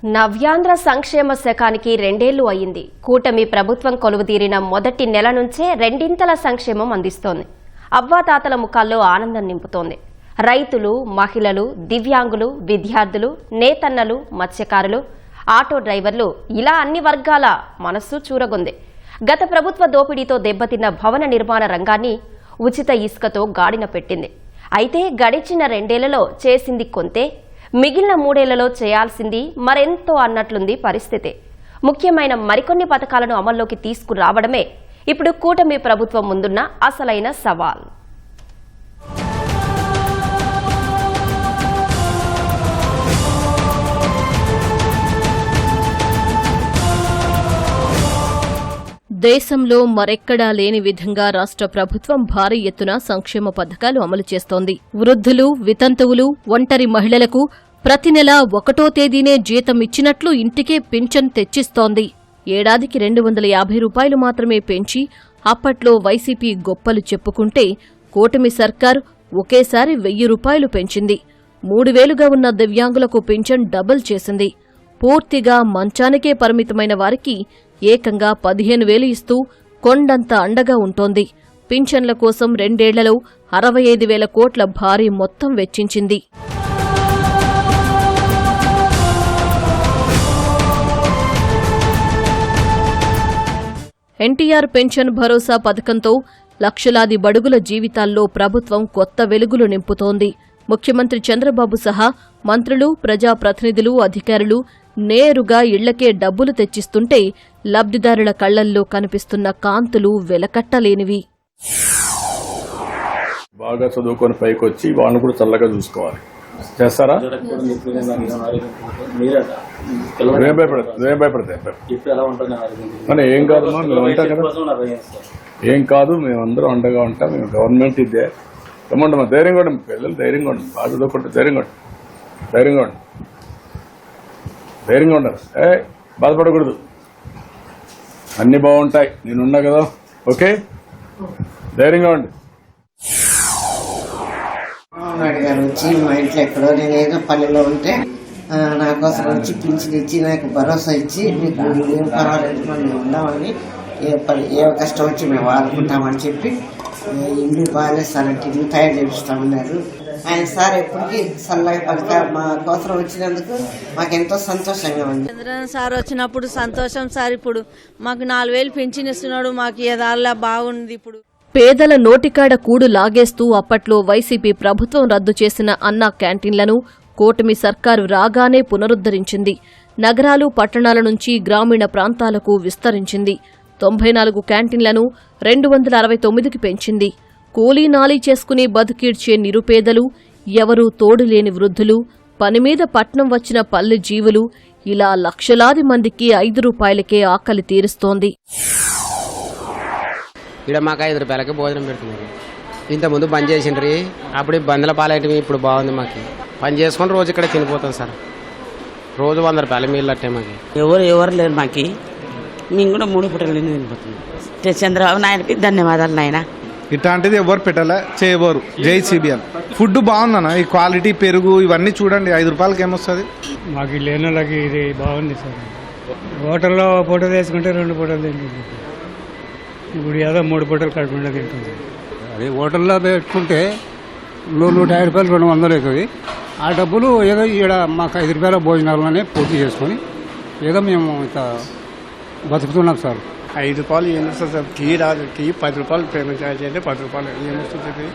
నవ్యాంధ్ర సంక్షేమ శకానికి 2 ఏళ్లు అయింది. కూటమి ప్రభుత్వం కొలువుదీరిన మొదటి నెల నుంచే రెండింతల సంక్షేమం అందిస్తోంది. అవ్వాతాతల ముఖాల్లో ఆనందం నింపుతోంది. రైతులు, మహిళలు, దివ్యాంగులు, విద్యార్థులు, నేతన్నలు, మత్స్యకారులు, ఆటో డ్రైవర్లు ఇలా అన్ని వర్గాల మనస్సు చూరగొంది. గత ప్రభుత్వ దోపిడీతో దెబ్బతిన్న భవన నిర్మాణ రంగాన్ని ఉచిత ఇసుకతో గాడిన పెట్టింది. అయితే గడిచిన 2 ఏళ్లలో చేసింది కొంతే, మిగిలిన 3 ఏళ్లలో చేయాల్సింది మరెంతో అన్నట్లుంది పరిస్థితి. ముఖ్యమైన మరికొన్ని పథకాలను అమల్లోకి తీసుకురావడమే ఇప్పుడు కూటమి ప్రభుత్వం ముందున్న అసలైన సవాల్. దేశంలో మరెక్కడా లేని విధంగా రాష్ట్ర ప్రభుత్వం భారీ ఎత్తున సంక్షేమ పథకాలు అమలు చేస్తోంది. వృద్ధులు, వితంతువులు, ఒంటరి మహిళలకు ప్రతి నెల 1వ తేదీనే జీతం ఇచ్చినట్లు ఇంటికే పింఛన్ తెచ్చిస్తోంది. ఏడాదికి 250 రూపాయలు మాత్రమే పెంచి అప్పట్లో వైసీపీ గొప్పలు చెప్పుకుంటే కూటమి సర్కార్ ఒకేసారి 1000 రూపాయలు పెంచింది. 3000గా ఉన్న దివ్యాంగులకు పింఛన్ డబుల్ చేసింది. పూర్తిగా మంచానికే పరిమితమైన వారికి ఏకంగా 15,000 ఇస్తూ కొండంత అండగా ఉంటోంది. పింఛన్ల కోసం 2 ఏళ్లలో 65,000 కోట్ల భారీ మొత్తం వెచ్చించింది. ఎన్టీఆర్ పెన్షన్ భరోసా పథకంతో లక్షలాది బడుగుల జీవితాల్లో ప్రభుత్వం కొత్త వెలుగులు నింపుతోంది. ముఖ్యమంత్రి చంద్రబాబు సహా మంత్రులు, ప్రజాప్రతినిధులు, అధికారులు నేరుగా ఇళ్లకే డబ్బులు తెచ్చిస్తుంటే లబ్ధిదారుల కళ్లల్లో కనిపిస్తున్న కాంతులు వెలకట్టలేనివి. బాగా చదువుకొని పైకొచ్చి వాళ్ళని కూడా చల్లగా చూసుకోవాలి. చేస్తారా? భయపడతాయి ఏం కాదు, మేము ఉంటాం కదా, ఏం కాదు, మేమందరం అండగా ఉంటాం. మేము గవర్నమెంట్ ఇదే ఏమంటామా, ధైర్యంగా ఉండి పిల్లలు ధైర్యంగా ఉండి, బాగా చదువుకుంటే ధైర్యంగా ఉండి ధైర్యంగా ఉండాలి. బాధపడకూడదు, అన్ని బాగుంటాయి, నేనున్నా కదా, ఓకే, ధైర్యంగా ఉండి. గారు వచ్చి మా ఇంట్లో ఎక్కడో నేను ఏదో పల్లెలో ఉంటే నా కోసం వచ్చి పింఛన్ ఇచ్చి నాకు భరోసా ఇచ్చి మీకు ఏం పర్వాలేదు మేము ఉన్నామని, ఏ కష్టం వచ్చి మేము వాడుకుంటామని చెప్పి ఇల్లు బాగాలేదు సార్ అంటే ఇల్లు తయారు చేపిస్తామన్నారు. ఆయన సార్ ఎప్పటికీ చల్లగా పడతారు. మా కోసం వచ్చినందుకు మాకెంతో సంతోషంగా ఉంది. చంద్రబాబు సార్ వచ్చినప్పుడు సంతోషం సార్. ఇప్పుడు మాకు 4,000 పెన్షన్ ఇస్తున్నాడు. మాకు ఏదాల్లా బాగుంది. ఇప్పుడు పేదల నోటికాడ కూడు లాగేస్తూ అప్పట్లో వైసీపీ ప్రభుత్వం రద్దు చేసిన అన్నా క్యాంటీన్లను కూటమి సర్కారు రాగానే పునరుద్ధరించింది. నగరాలు, పట్టణాల నుంచి గ్రామీణ ప్రాంతాలకు విస్తరించింది. 94 క్యాంటీన్లను 269కి పెంచింది. కూలీ నాలీ చేసుకుని బతికీడ్చే నిరుపేదలు, ఎవరూ తోడులేని వృద్ధులు, పనిమీద పట్నం వచ్చిన పల్లె జీవులు ఇలా లక్షలాది మందికి 5 రూపాయలకే ఆకలి తీరుస్తోంది. ఇక్కడ మాకు 5 రూపాయలకి భోజనం పెడుతున్నారు. ఇంతకుముందు బంద్ చేసిండ్రి, అప్పుడు బంద్ల పాలైనవి. ఇప్పుడు బాగుంది. మాకు పని చేసుకుని రోజు ఇక్కడ తినిపోతాం సార్. రోజు 100 రూపాయల మీళ్ళు అట్టే. మాకు ఎవరు లేరు. మాకు మేము కూడా 3 పూటలు తినిపోతున్నాం. చంద్రబాబు నాయుడికి ధన్యవాదాలు నాయన. ఇట్లాంటిది ఎవరు పెట్టలే, చేయబోరు. జై సిబిఎన్. ఫుడ్ బాగుందన్న, ఈ క్వాలిటీ, పెరుగు ఇవన్నీ చూడండి. 5 రూపాయలకి ఏమొస్తుంది? మాకు లేని వాళ్ళకి ఇది బాగుంది సార్. హోటల్లో పూట వేసుకుంటే 2 పూటలు తింటుంది. ఇప్పుడు ఏదో 3 పూటలు కడుపుండా తింటుంది. అదే హోటల్లో పెట్టుకుంటే 150 రూపాయలు 200 అవుతుంది. ఆ డబ్బులు ఏదో ఇక్కడ మాకు 5 రూపాయల భోజనాలనే పూర్తి చేసుకొని ఏదో మేము ఇంత బతుకుతున్నాం సార్. 5 రూపాయలు ఏమొస్తుంది సార్? టీ రాదు. టీ 10 రూపాయలు పేమెంట్ ఛార్జ్ అయితే 10 రూపాయలు ఏమొస్తుంది?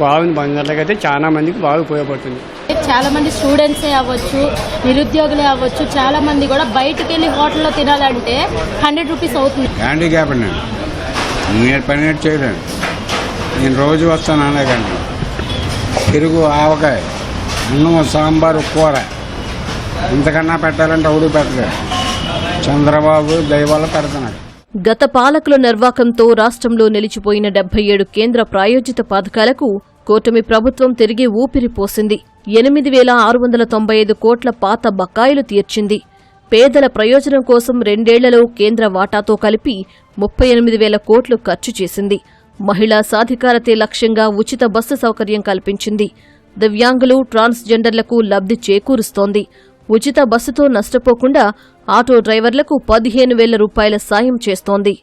బాగుంది. బంగారులకైతే చాలా మందికి బాగా ఉపయోగపడుతుంది. చాలా మంది స్టూడెంట్సే అవ్వచ్చు, నిరుద్యోగులే అవ్వచ్చు, చాలా మంది కూడా బయటకు వెళ్ళి హోటల్లో తినాలంటే 100 రూపీస్ అవుతుంది. హ్యాండిక్యాప్ అండి, మీరు పని చేయలేను. నేను రోజు వస్తాను అలాగండి. పెరుగు, ఆవకాయ, అన్నం, సాంబారు, కూర, ఇంతకన్నా పెట్టాలంటే ఎవడు పెట్టలేదు. చంద్రబాబు దయవల్ల పెడుతున్నాడు. గత పాలకుల నిర్వాకంతో రాష్ట్రంలో నిలిచిపోయిన 77 కేంద్ర ప్రాయోజిత పథకాలకు కూటమి ప్రభుత్వం తిరిగి ఊపిరి పోసింది. 8,695 కోట్ల పాత బకాయిలు తీర్చింది. పేదల ప్రయోజనం కోసం 2 ఏళ్లలో కేంద్ర వాటాతో కలిపి 38,000 కోట్లు ఖర్చు చేసింది. మహిళా సాధికారతే లక్ష్యంగా ఉచిత బస్సు సౌకర్యం కల్పించింది. దివ్యాంగులు, ట్రాన్స్జెండర్లకు లబ్ధి చేకూరుస్తోంది. ఉచిత బస్సుతో నష్టపోకుండా ఆటో డ్రైవర్లకు 15,000 రూపాయల సాయం చేస్తోంది.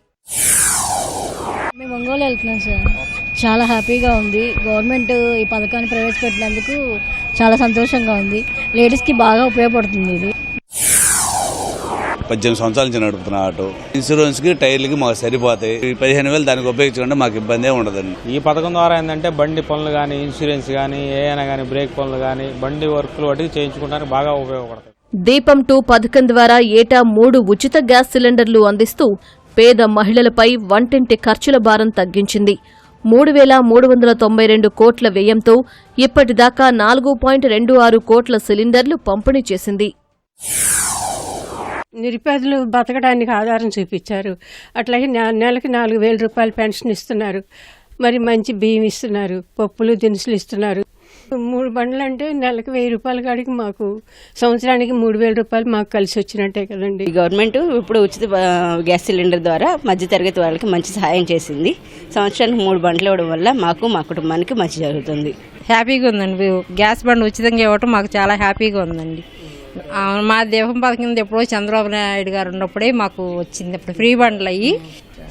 మేము ఒంగోలు వెళ్తున్నాం సార్. చాలా హ్యాపీగా ఉంది. గవర్నమెంట్ ఈ పథకాన్ని ప్రవేశపెట్టినందుకు చాలా సంతోషంగా ఉంది. లేడీస్కి బాగా ఉపయోగపడుతుంది ఇది. 18 సంవత్సరాల నుంచి నడుపుతున్న ఆటో. ఇన్సూరెన్స్కి టైర్లకి మాకు సరిపోతాయి. 15,000 దానికి ఉపయోగించుకుంటే మాకు ఇబ్బంది ఉండదండి. ఈ పథకం ద్వారా ఏంటంటే బండి పనులు కానీ, ఇన్సూరెన్స్ కానీ, ఏమైనా కానీ, బ్రేక్ పనులు కానీ, బండి వర్క్లు వాటికి చేయించుకోవడానికి బాగా ఉపయోగపడతాయి. దీపం 2 పథకం ద్వారా ఏటా 3 ఉచిత గ్యాస్ సిలిండర్లు అందిస్తూ పేద మహిళలపై వంటింటి ఖర్చుల భారం తగ్గించింది. 3,392 కోట్ల వ్యయంతో ఇప్పటిదాకా 4.26 కోట్ల సిలిండర్లు పంపిణీ చేసింది. నిరుపేదలు బతకడానికి ఆధారం చూపించారు. అట్లాగే నెలకి 4,000 రూపాయలు పెన్షన్ ఇస్తున్నారు. మరి మంచి బియ్యం ఇస్తున్నారు, పప్పులు దినుసులు ఇస్తున్నారు. 3 బండ్లు అంటే నెలకు 1,000 రూపాయల కాడికి మాకు సంవత్సరానికి 3,000 రూపాయలు మాకు కలిసి వచ్చినట్టే కదండి. గవర్నమెంట్ ఇప్పుడు ఉచిత గ్యాస్ సిలిండర్ ద్వారా మధ్యతరగతి వాళ్ళకి మంచి సహాయం చేసింది. సంవత్సరానికి 3 బండ్లు ఇవ్వడం వల్ల మాకు మా కుటుంబానికి మంచి జరుగుతుంది. హ్యాపీగా ఉందండి. గ్యాస్ బండ్ ఉచితంగా ఇవ్వటం మాకు చాలా హ్యాపీగా ఉందండి. మా దీపం పథకం ఎప్పుడో చంద్రబాబు నాయుడు గారు ఉన్నప్పుడే మాకు వచ్చింది. అప్పుడు ఫ్రీ బండ్లు అయ్యి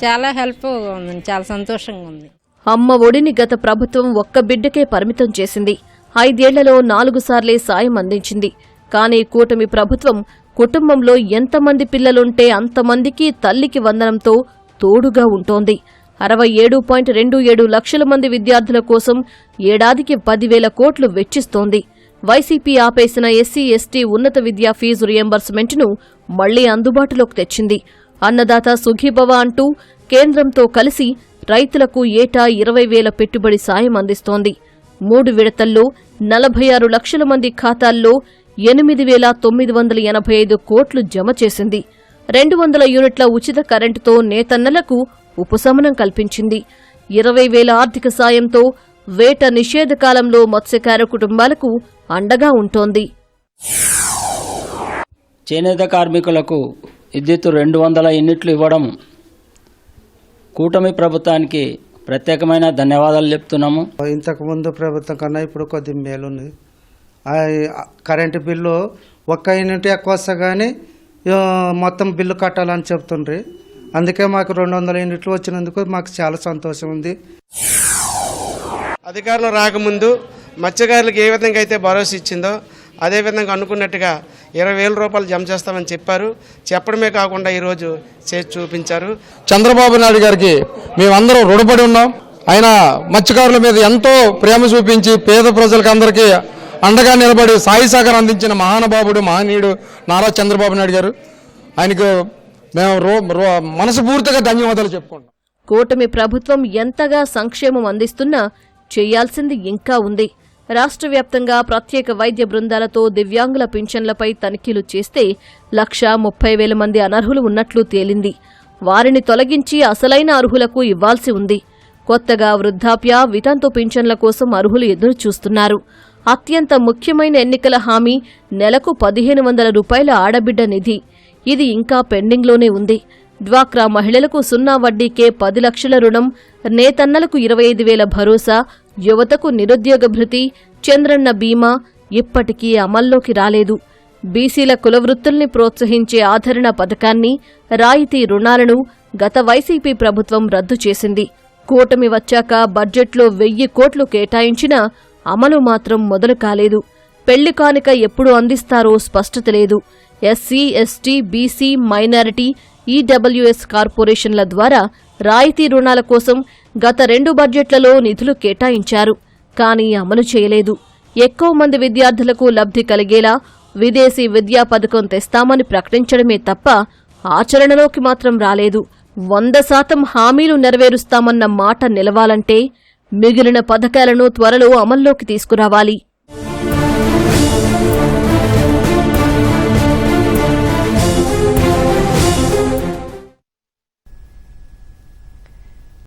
చాలా హెల్ప్గా ఉందండి. చాలా సంతోషంగా ఉంది. అమ్మ ఒడిని గత ప్రభుత్వం ఒక్క బిడ్డకే పరిమితం చేసింది. 5 ఏళ్లలో 4 సార్లే సాయం అందించింది. కానీ కూటమి ప్రభుత్వం కుటుంబంలో ఎంతమంది పిల్లలుంటే అంతమందికి తల్లికి వందనంతో తోడుగా ఉంటోంది. 67.27 లక్షల మంది విద్యార్థుల కోసం ఏడాదికి 10,000 కోట్లు వెచ్చిస్తోంది. వైసీపీ ఆపేసిన ఎస్సీ, ఎస్టీ ఉన్నత విద్యా ఫీజు రియంబర్స్మెంట్ను మళ్లీ అందుబాటులోకి తెచ్చింది. అన్నదాత సుఖీభవ అంటూ కేంద్రంతో కలిసి రైతులకు ఏటా 20,000 పెట్టుబడి సాయం అందిస్తోంది. 3 విడతల్లో 46 లక్షల మంది ఖాతాల్లో 8,985 కోట్లు జమ చేసింది. 200 యూనిట్ల ఉచిత కరెంటుతో నేతన్నలకు ఉపశమనం కల్పించింది. 20,000 ఆర్థిక సాయంతో వేట నిషేధ కాలంలో మత్స్యకార కుటుంబాలకు అండగా ఉంటోంది. చేనేత కార్మికులకు విద్యుత్ 200 యూనిట్లు ఇవ్వడం కూటమి ప్రభుత్వానికి ప్రత్యేకమైన ధన్యవాదాలు చెప్తున్నాము. ఇంతకుముందు ప్రభుత్వం కన్నా ఇప్పుడు కొద్ది మేలుంది. కరెంటు బిల్లు 1 యూనిట్ ఎక్కువ వస్తే కానీ మొత్తం బిల్లు కట్టాలని చెప్తుండ్రి. అందుకే మాకు 200 యూనిట్లు వచ్చినందుకు మాకు చాలా సంతోషం ఉంది. అధికారులు రాకముందు మత్స్యకారులకు ఏ విధంగా అయితే భరోసా ఇచ్చిందో అదేవిధంగా అనుకున్నట్టుగా 20,000 రూపాయలు జమ చేస్తామని చెప్పారు. చెప్పడమే కాకుండా ఈరోజు చేసి చూపించారు. చంద్రబాబు నాయుడు గారికి మేమందరం రుణపడి ఉన్నాం. ఆయన మత్స్యకారుల మీద ఎంతో ప్రేమ చూపించి పేద ప్రజలకు అందరికీ అండగా నిలబడి సాయి సహకారం అందించిన మహానుభావుడు, మహనీయుడు నారా చంద్రబాబు నాయుడు గారు. ఆయనకు మేము మనస్ఫూర్తిగా ధన్యవాదాలు చెప్పుకుంటాం. కూటమి ప్రభుత్వం ఎంతగా సంక్షేమం అందిస్తున్నా చేయాల్సింది ఇంకా ఉంది. రాష్ట్ర వ్యాప్తంగా ప్రత్యేక వైద్య బృందాలతో దివ్యాంగుల పింఛన్లపై తనిఖీలు చేస్తే 130,000 మంది అనర్హులు ఉన్నట్లు తేలింది. వారిని తొలగించి అసలైన అర్హులకు ఇవ్వాల్సి ఉంది. కొత్తగా వృద్ధాప్య, వితంతు పింఛన్ల కోసం అర్హులు ఎదురుచూస్తున్నారు. అత్యంత ముఖ్యమైన ఎన్నికల హామీ నెలకు 1,500 రూపాయల ఆడబిడ్డ నిధి. ఇది ఇంకా పెండింగ్లోనే ఉంది. డ్వాక్రా మహిళలకు 0 వడ్డీకే 10 లక్షల రుణం, నేతన్నలకు 25,000 భరోసా, యువతకు నిరుద్యోగ భృతి, చంద్రన్న బీమా ఇప్పటికీ అమల్లోకి రాలేదు. బీసీల కులవృత్తుల్ని ప్రోత్సహించే ఆదరణ పథకాన్ని, రాయితీ రుణాలను గత వైసీపీ ప్రభుత్వం రద్దు చేసింది. కూటమి వచ్చాక బడ్జెట్లో 1,000 కోట్లు కేటాయించినా అమలు మాత్రం మొదలు కాలేదు. పెళ్లి కానుక ఎప్పుడు అందిస్తారో స్పష్టత లేదు. SC, ST, BC, minority, EWS కార్పొరేషన్ల ద్వారా రాయితీ రుణాల కోసం గత 2 బడ్జెట్లలో నిధులు కేటాయించారు. కానీ అమలు చేయలేదు. ఎక్కువ మంది విద్యార్థులకు లబ్ధి కలిగేలా విదేశీ విద్యా పథకం తెస్తామని ప్రకటించడమే తప్ప ఆచరణలోకి మాత్రం రాలేదు. 100% హామీలు నెరవేరుస్తామన్న మాట నిలవాలంటే మిగిలిన పథకాలను త్వరలో అమల్లోకి తీసుకురావాలి.